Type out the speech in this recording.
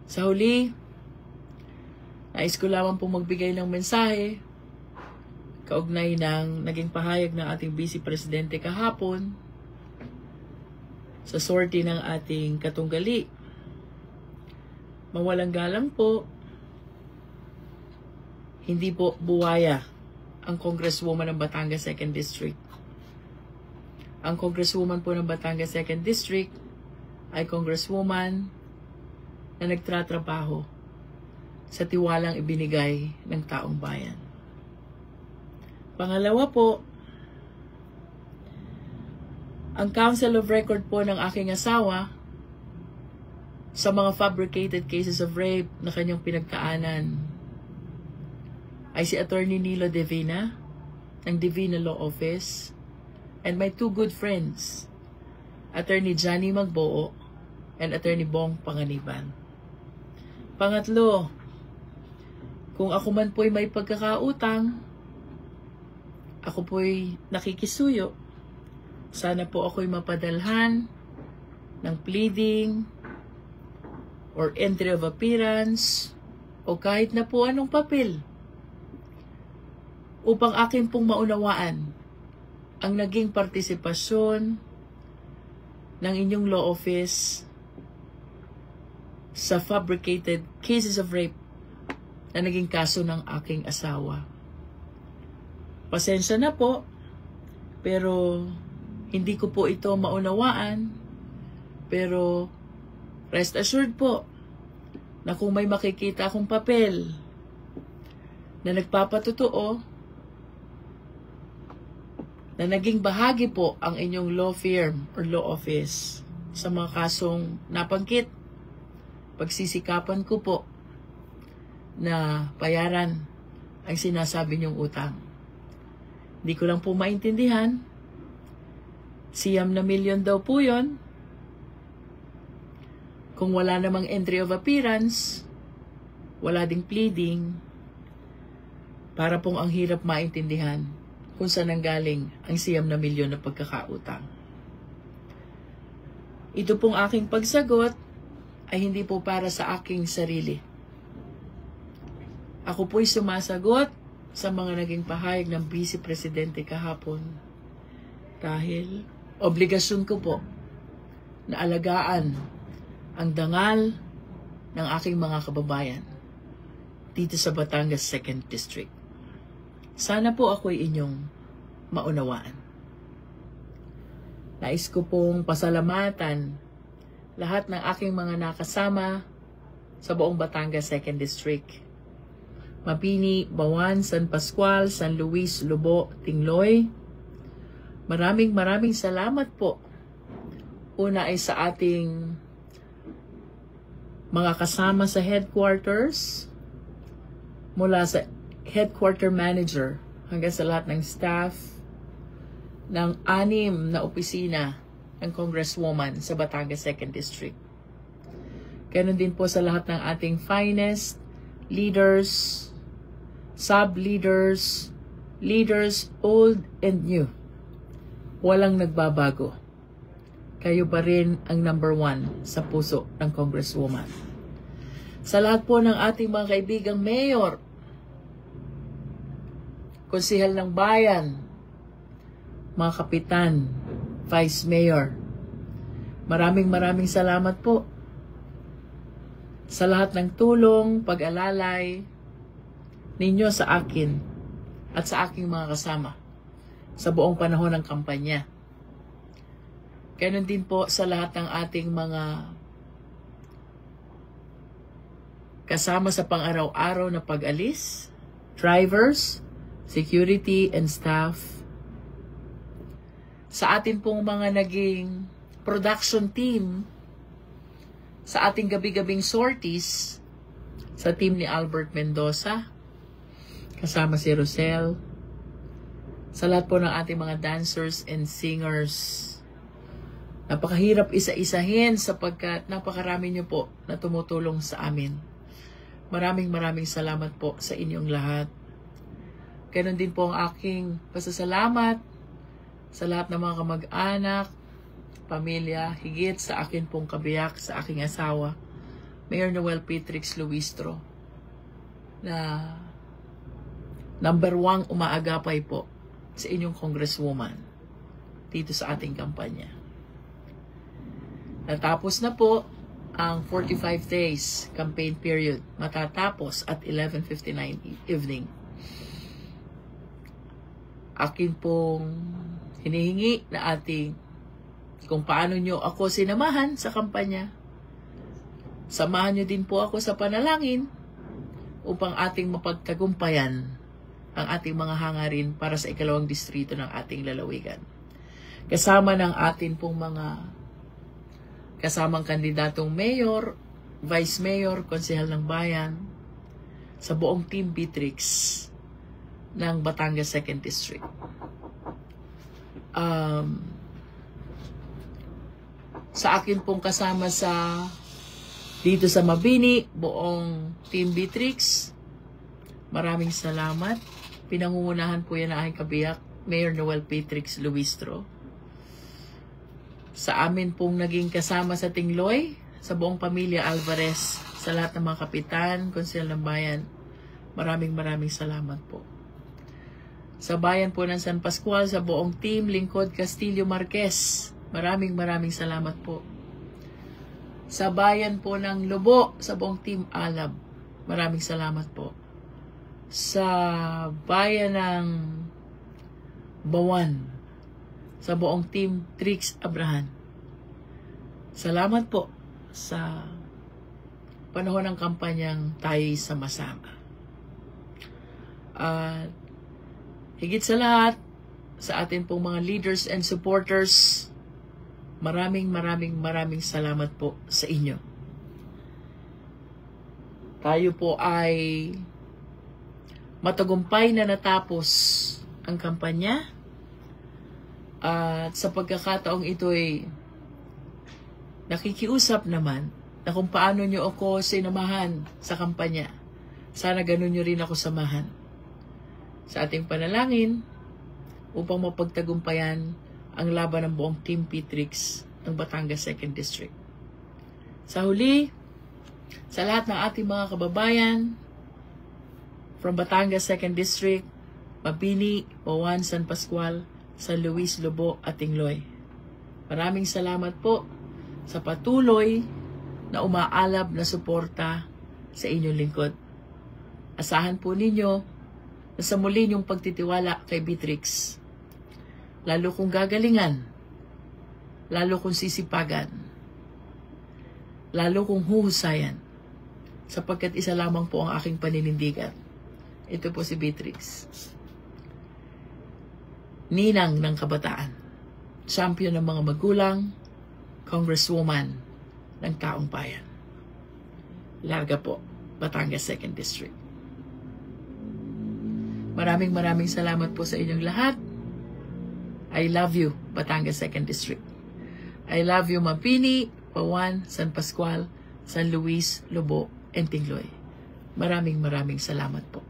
Sa huli, nais ko lamang pong magbigay ng mensahe kaugnay ng naging pahayag ng ating Vice Presidente kahapon sa sortie ng ating katunggali. Mawalang galang po, hindi po buwaya ang Congresswoman ng Batangas 2nd District. Ang Congresswoman po ng Batangas 2nd District ay Congresswoman na nagtratrabaho sa tiwalang ibinigay ng taong bayan. Pangalawa po, ang Council of Record po ng aking asawa sa mga fabricated cases of rape na kanyang pinagkaanan ay si Attorney Nilo Divina ng Divina Law Office and my two good friends, Attorney Johnny Magboo and Attorney Bong Panganiban. Pangatlo, kung ako man po'y may pagkakautang, ako po'y nakikisuyo, sana po ako'y mapadalhan ng pleading or entry of appearance o kahit na po anong papel upang akin pong maunawaan ang naging partisipasyon ng inyong law office sa fabricated cases of rape na naging kaso ng aking asawa. Pasensya na po, pero hindi ko po ito maunawaan, pero rest assured po na kung may makikita akong papel na nagpapatotoo na naging bahagi po ang inyong law firm or law office sa mga kasong nabanggit, pagsisikapan ko po na bayaran ang sinasabi niyong utang. Hindi ko lang po maintindihan. Siyam na milyon daw po yun. Kung wala namang entry of appearance, wala ding pleading, para pong ang hirap maintindihan kung saan nanggaling ang siyam na milyon na pagkakautang. Ito pong aking pagsagot ay hindi po para sa aking sarili. Ako po'y sumasagot sa mga naging pahayag ng Vice Presidente kahapon dahil obligasyon ko po na alagaan ang dangal ng aking mga kababayan dito sa Batangas 2nd District. Sana po ako'y inyong maunawaan. Nais ko pong pasalamatan lahat ng aking mga nakasama sa buong Batangas 2nd District. Mapini, Bawan, San Pascual, San Luis, Lobo, Tingloy. Maraming salamat po. Una ay sa ating mga kasama sa headquarters, mula sa headquarter manager hanggang sa lahat ng staff ng 6 na opisina ng Congresswoman sa Batangas 2nd District. Ganon din po sa lahat ng ating finest leaders, sub-leaders, leaders old and new. Walang nagbabago. Kayo pa rin ang number 1 sa puso ng Congresswoman. Sa lahat po ng ating mga kaibigang mayor, konsehal ng bayan, mga kapitan, vice mayor, maraming salamat po sa lahat ng tulong, pag-alalay ninyo sa akin at sa aking mga kasama sa buong panahon ng kampanya. Ganon din po sa lahat ng ating mga kasama sa pang-araw-araw na pag-alis, drivers, security, and staff. Sa atin pong mga naging production team sa ating gabi-gabing sorties, sa team ni Albert Mendoza, kasama si Rosel, sa lahat po ng ating mga dancers and singers. Napakahirap isa-isahin sapagkat napakarami niyo po na tumutulong sa amin. Maraming salamat po sa inyong lahat. Ganon din po ang aking pasasalamat sa lahat ng mga kamag-anak, pamilya, higit sa akin pong kabiyak, sa aking asawa, Mayor Noel Petrix Luistro, na number 1 umaagapay po sa inyong congresswoman dito sa ating kampanya. Natapos na po ang 45 days campaign period, matatapos at 11:59 evening. Akin pong hinihingi na ating kung paano nyo ako sinamahan sa kampanya. Samahan nyo din po ako sa panalangin upang ating mapagtagumpayan ang ating mga hangarin para sa ikalawang distrito ng ating lalawigan. Kasama ng atin pong mga kasamang kandidatong mayor, vice mayor, konsehal ng bayan, sa buong Team Beatrix ng Batangas 2nd District. Sa akin pong kasama dito sa Mabini, buong Team Beatrix, maraming salamat. Pinangungunahan po yan na aking kabiyak, Mayor Noel Petrix Luistro. Sa amin pong naging kasama sa Tingloy, sa buong pamilya Alvarez, sa lahat ng mga kapitan, konsehal ng bayan, maraming salamat po. Sa bayan po ng San Pascual, sa buong team Lingkod Castillo Marquez, maraming salamat po. Sa bayan po ng Lobo, sa buong team Alab, maraming salamat po. Sa bayan ng Bawan, sa buong team Trix Abrahan, salamat po sa panahon ng kampanyang tayo'y sama-sama. At higit sa lahat, sa atin pong mga leaders and supporters, maraming salamat po sa inyo. Tayo po ay matagumpay na natapos ang kampanya. At sa pagkakataong ito'y nakikiusap naman na kung paano nyo ako sinamahan sa kampanya. Sana ganun nyo rin ako samahan sa ating panalangin upang mapagtagumpayan ang laban ng buong Team Beatrix ng Batangas 2nd District. Sa huli, sa lahat ng ating mga kababayan from Batangas 2nd District, Mabini, Bawan, San Pascual, San Luis, Lobo at Tingloy, maraming salamat po sa patuloy na umaalab na suporta sa inyong lingkod. Asahan po ninyo na sa muli niyong pagtitiwala kay Beatrix, lalo kong gagalingan, lalo kong sisipagan, lalo kong huhusayan, sapagkat isa lamang po ang aking paninindigan. Ito po si Beatrix, ninang ng kabataan, champion ng mga magulang, congresswoman ng taong bayan. Larga po, Batangas 2nd District. Maraming salamat po sa inyong lahat. I love you, Batangas 2nd District. I love you, Mabini, Bawan, San Pascual, San Luis, Lobo, and Tingloy. Maraming salamat po.